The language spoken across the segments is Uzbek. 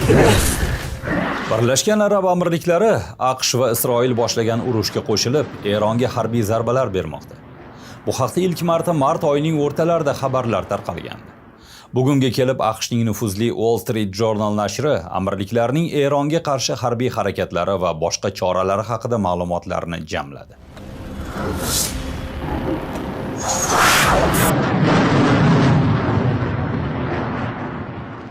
Birlashgan Arab Amirliklari AQSh va Isroil boshlagan urushga qo'shilib, Eronga harbiy zarbalar bermoqda. Bu haqda ilk marta mart oyining o'rtalarida xabarlar tarqalgandi. Bugunga kelib AQShning nufuzli Wall Street Journal nashri amirliklarning Eronga qarshi harbiy harakatlari va boshqa choralari haqida ma'lumotlarni jamladi.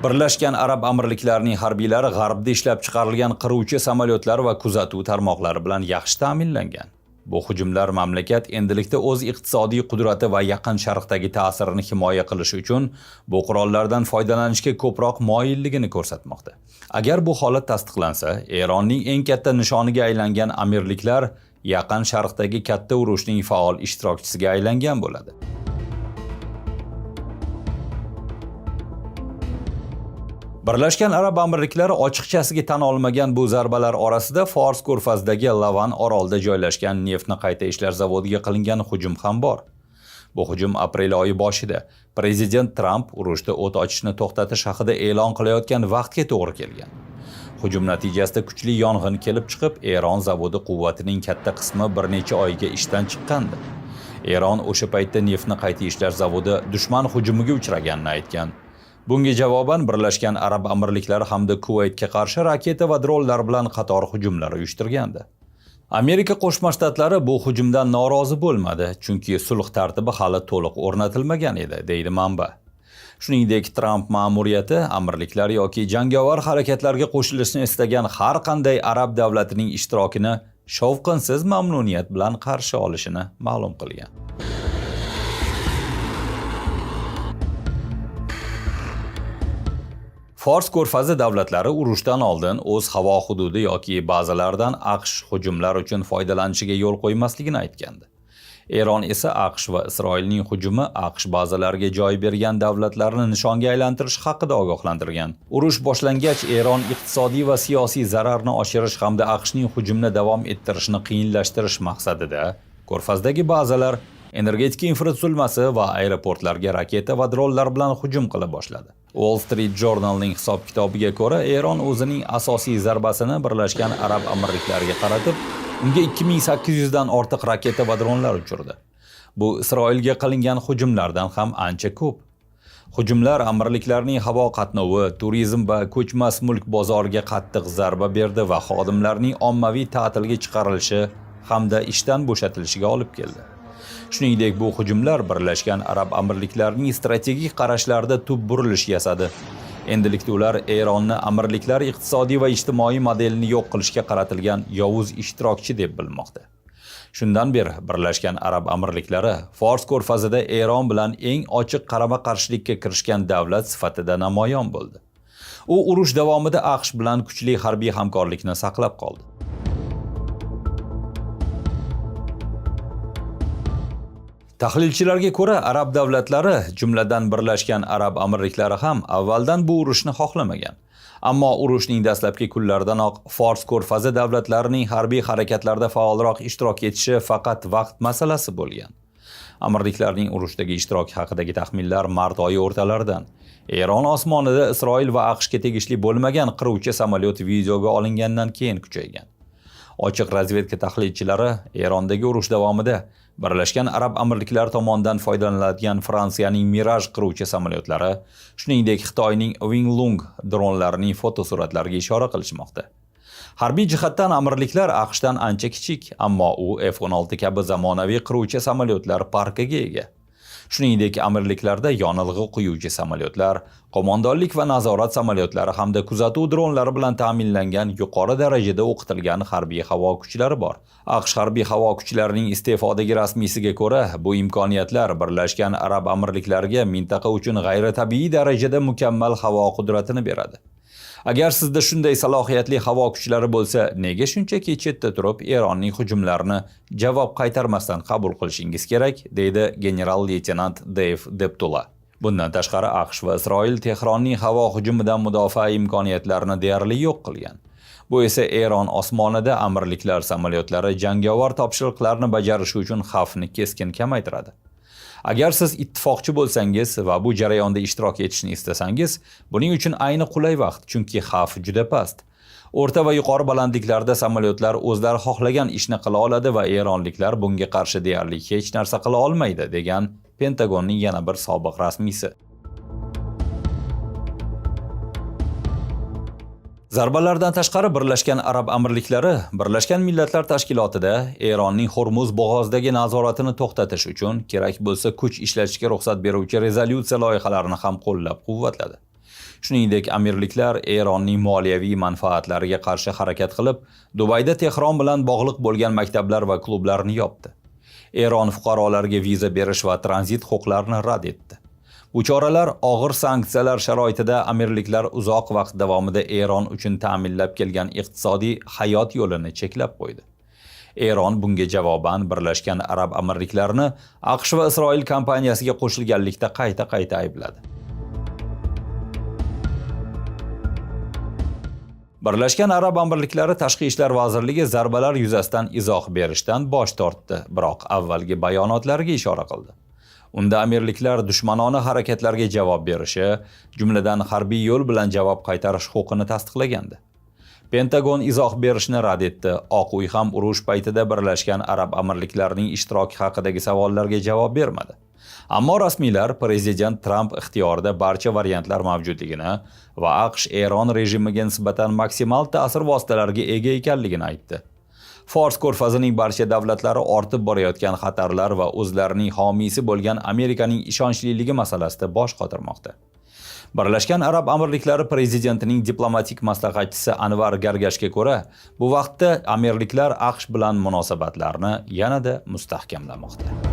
Birlashgan Arab Amirliklarining harbiylari g'arbda ishlab chiqarilgan qiruvchi samolyotlar va kuzatuv tarmoqlari bilan yaxshi ta'minlangan. Bu hujumlar mamlakat endilikda o'z iqtisodiy qudrati va Yaqin Sharqdagi ta'sirini himoya qilish uchun bu qurollardan foydalanishga ko'proq moyilligini ko'rsatmoqda. Agar bu holat tasdiqlansa, Eronning eng katta nishoniga aylangan amirliklar Yaqin Sharqdagi katta urushning faol ishtirokchisiga aylangan bo'ladi. Birlashgan Arab Amirliklari ochiqchasiga tan olmagan bu zarbalar orasida Fors ko'rfazidagi Lavan orolida joylashgan neftni qayta ishlash zavodiga qilingan hujum ham bor. Bu hujum aprel oyi boshida Prezident Tramp urushda o't ochishni to'xtatish haqida e'lon qilayotgan vaqtga to'g'ri kelgan. Hujum natijasida kuchli yong'in kelib chiqib, Eron zavodi quvvatining katta qismi bir necha oyga ishdan chiqqandi. Eron o'sha paytda neftni qayta ishlash zavodi dushman hujumiga uchraganini aytgan. Bunga javoban Birlashgan Arab Amirliklari hamda Kuvaytga qarshi raketa va dronlar bilan qator hujumlar uyushtirgandi. Amerika Qo'shma Shtatlari bu hujumdan norozi bo'lmadi, chunki sulh tartibi hali to'liq o'rnatilmagan edi, deydi manba. Shuningdek, Tramp ma'muriyati amirliklar yoki jangovar harakatlarga qo'shilishni istagan har qanday arab davlatining ishtirokini shovqinsiz mamnuniyat bilan qarshi olishini ma'lum qilgan. Fors ko'rfazi davlatlari urushdan oldin o'z havo hududi yoki bazalaridan AQSh hujumlar uchun foydalanishiga yo'l qo'ymasligini aytgandi. Eron esa AQSh va Isroilning hujumi AQSh bazalariga joy bergan davlatlarni nishonga aylantirish haqida ogohlantirgan. Urush boshlangach, Eron iqtisodiy va siyosiy zararni oshirish hamda AQShning hujumni davom ettirishni qiyinlashtirish maqsadida ko'rfazdagi bazalar, energetika infratuzilmasi va aeroportlarga raketa va dronlar bilan hujum qila boshladi. Wall Street Journalning hisob-kitobiga ko'ra, Eron o'zining asosiy zarbasini Birlashgan Arab Amirliklariga qaratib, unga 2800 dan ortiq raketa va dronlar uchirdi. Bu Isroilga qilingan hujumlardan ham ancha ko'p. Hujumlar amirliklarning havo qatnovi, turizm va ko'chmas mulk bozoriga qattiq zarba berdi va xodimlarning ommaviy ta'tilga chiqarilishi hamda ishdan bo'shatilishiga olib keldi. Shuningdek, bu hujumlar Birlashgan Arab Amirliklarining strategik qarashlarida tub burilish yasadi. Endilikda ular Eronni amirliklar iqtisodiy va ijtimoiy modelini yo'q qilishga qaratilgan yovuz ishtirokchi deb bilmoqda. Shundan beri Birlashgan Arab Amirliklari Fors ko'rfazida Eron bilan eng ochiq qarama-qarshilikka kirishgan davlat sifatida namoyon bo'ldi. U urush davomida AQSh bilan kuchli harbiy hamkorlikni saqlab qoldi. Tahlilchilarga ko'ra, arab davlatlari, jumladan Birlashgan Arab Amirliklari ham avvaldan bu urushni xohlamagan. Ammo urushning dastlabki kunlaridanoq Fors ko'rfazi davlatlarining harbiy harakatlarda faolroq ishtirok etishi faqat vaqt masalasi bo'lgan. Amirliklarning urushdagi ishtiroki haqidagi taxminlar mart oyi o'rtalaridan Eron osmonida Isroil va AQShga tegishli bo'lmagan qiruvchi samolyot videoga olingandan keyin kuchaygan. Ochiq razvedka tahlilchilari Erondagi urush davomida Birlashgan Arab Amirliklari tomonidan foydalaniladigan Fransiyaning Mirage qiruvchi samolyotlari, shuningdek Xitoyning Winglong dronlarining fotosuratlariga ishora qilishmoqda. Harbiy jihatdan amirliklar AQShdan ancha kichik, ammo u F-16 kabi zamonaviy qiruvchi samolyotlar parkiga ega. Shuningdek, amirliklarda yonilg'i quyuvchi samolyotlar, qo'mondonlik va nazorat samolyotlari hamda kuzatuv dronlari bilan ta'minlangan yuqori darajada o'qitilgan harbiy havo kuchlari bor. AQSh harbiy havo kuchlarining iste'fodagi rasmiysiga ko'ra, bu imkoniyatlar Birlashgan Arab Amirliklariga mintaqa uchun g'ayritabiiy darajada mukammal havo qudratini beradi. Agar sizda shunday salohiyatli havo kuchlari bo'lsa, nega shunchaki chetda turib Eronning hujumlarini javob qaytarmasdan qabul qilishingiz kerak, deydi general-leytenant Dave Deptula. Bundan tashqari AQSh va Isroil Tehronning havo hujumidan mudofaa imkoniyatlarini deyarli yo'q qilgan. Bu esa Eron osmonida amirliklar samolyotlari jangovar topshiriqlarni bajarishi uchun xavfni keskin kamaytiradi. Agar siz ittifoqchi bo'lsangiz va bu jarayonda ishtirok etishni istasangiz, buning uchun ayni qulay vaqt, chunki xavf juda past. O'rta va yuqori balandliklarda samolyotlar o'zlari xohlagan ishni qila oladi va eronliklar bunga qarshi deyarli hech narsa qila olmaydi, degan Pentagonning yana bir sobiq rasmiysi. Zarbalardan tashqari Birlashgan Arab Amirliklari Birlashgan Millatlar Tashkilotida Eronning Hormuz bo'g'ozidagi nazoratini to'xtatish uchun kerak bo'lsa kuch ishlatishga ruxsat beruvchi rezolyutsiya loyihalarini ham qo'llab-quvvatladi. Shuningdek, amirliklar Eronning moliyaviy manfaatlariga qarshi harakat qilib, Dubayda Tehron bilan bog'liq bo'lgan maktablar va klublarni yopdi. Eron fuqarolariga viza berish va tranzit huquqlarini rad etdi. Bu choralar og'ir sanksiyalar sharoitida amirliklar uzoq vaqt davomida Eron uchun ta'minlab kelgan iqtisodiy hayot yo'lini cheklab qo'ydi. Eron bunga javoban Birlashgan Arab Amirliklarini AQSh va Isroil kompaniyasiga qo'shilganlikda qayta aybladi. Birlashgan Arab Amirliklari Tashqi ishlar vazirligi zarbalar yuzasidan izoh berishdan bosh tortdi, biroq avvalgi bayonotlariga ishora qildi. Unda amirliklar dushmanona harakatlarga javob berishi, jumladan harbiy yo'l bilan javob qaytarish huquqini tasdiqlagandi. Pentagon izoh berishni rad etdi. Oq uy ham urush paytida Birlashgan Arab Amirliklarining ishtiroki haqidagi savollarga javob bermadi. Ammo rasmiylar prezident Tramp ixtiyorida barcha variantlar mavjudligini va AQSh Eron rejimiga nisbatan maksimal ta'sir vositalariga ega ekanligini aytdi. Fors ko'rfazining barcha davlatlari ortib borayotgan xatarlar va o'zlarining homiysi bo'lgan Amerikaning ishonchliligi masalasida bosh qotirmoqda. Birlashgan Arab Amirliklari prezidentining diplomatik maslahatchisi Anvar Gargashga ko'ra, bu vaqtda amirliklar AQSh bilan munosabatlarni yanada mustahkamlamoqda.